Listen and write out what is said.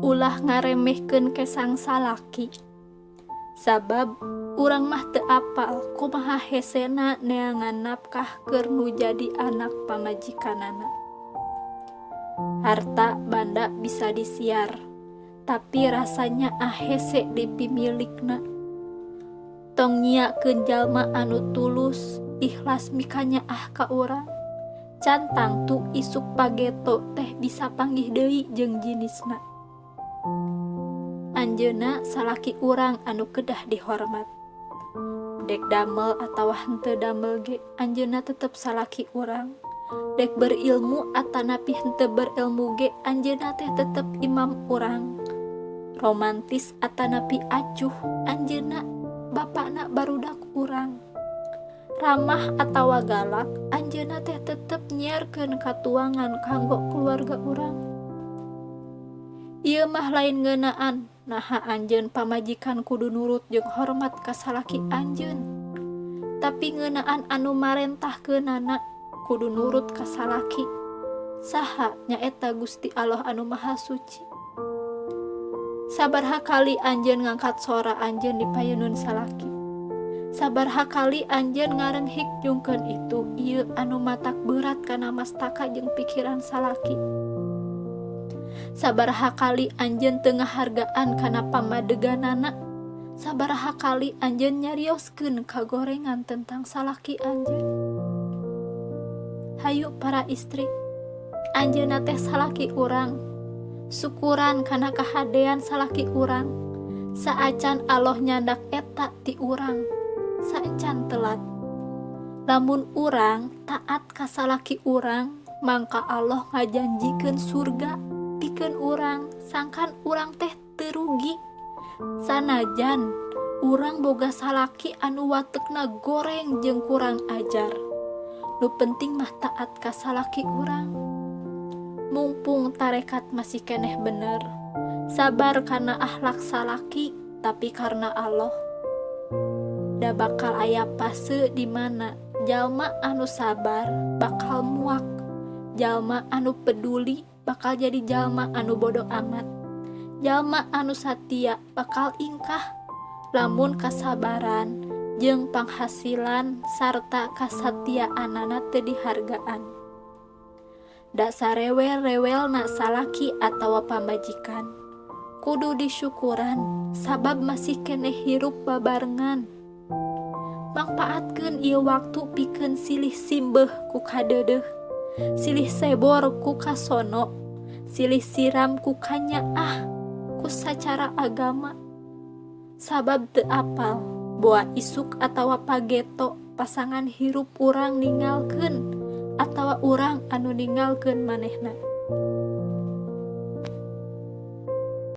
ulah ngaremehkeun kesang salaki. Sabab urang mah teu apal kumaha hesena neangan nafkah keur nu jadi anak pamajikanana. Harta banda bisa disiar, tapi rasanya hese dipimilikna. Tong nyiakeun jalma anu tulus, ikhlas mikanya ka urang. Cantang tu isuk pageto teh bisa panggih deui jeung jinisna. Anjeunna salaki urang anu kedah dihormat. Dek damel atawa henteu damel ge, anjeunna tetep salaki urang. Dek berilmu atanapi henteu berilmu ge, anjeunna teh tetep imam urang. Romantis atanapi acuh, anjeunna bapana barudak urang. Ramah atawa galak, anjeunna teh tetep nyiarkeun katuangan kanggo keluarga urang. Ieu mah lain ngeunaan naha anjeun pamajikan kudu nurut jeung hormat ka salaki anjeun. Tapi ngeunaan anu marentahkeunana kudu nurut ka salaki. Saha nyaeta Gusti Allah anu Maha Suci. Sabaraha kali anjeun ngangkat sora anjeun di payeunun salaki. Sabaraha kali anjeun ngarenghik jungkeun itu ieu anu matak berat kana mastaka jeung pikiran salaki. Sabaraha kali anjeun teu ngahargaan kana pamadeganana. Sabaraha kali anjeun nyarioskeun kagorengan tentang salaki anjeun. Hayu para istri, anjeunna teh salaki urang. Syukuran kana kahadean salaki urang. Saacan Allah nyandak eta ti urang, saencan telat. Lamun urang taat ka salaki urang, mangka Allah ngajanjikeun surga pikeun urang, sangkan urang teh teu rugi. Sanajan urang boga salaki anu watekna goreng jeung kurang ajar, nu penting mah taat ka salaki urang. Mumpung tarekat masih keneh bener, sabar karena akhlak salaki, tapi karena Allah. Da bakal aya fase di mana jalma anu sabar bakal muak, jalma anu peduli bakal jadi jalma anu bodoh amat, jalma anu satia bakal ingkah. Lamun kasabaran jeung panghasilan sarta kasatiaanana teu dihargaan. Da sarewel-rewelna salaki atawa pamajikan kudu disyukuran, sabab masih keneh hirup babarengan. Mangpaatkeun ieu waktu pikeun silih simbeuh ku kadeudeuh, silih sebor ku kasono, silih siram ku kanyaah ku sacara agama. Sabab teu apal boa isuk atawa pageto pasangan hirup urang ninggalkeun atawa urang anu ninggalkeun manehna.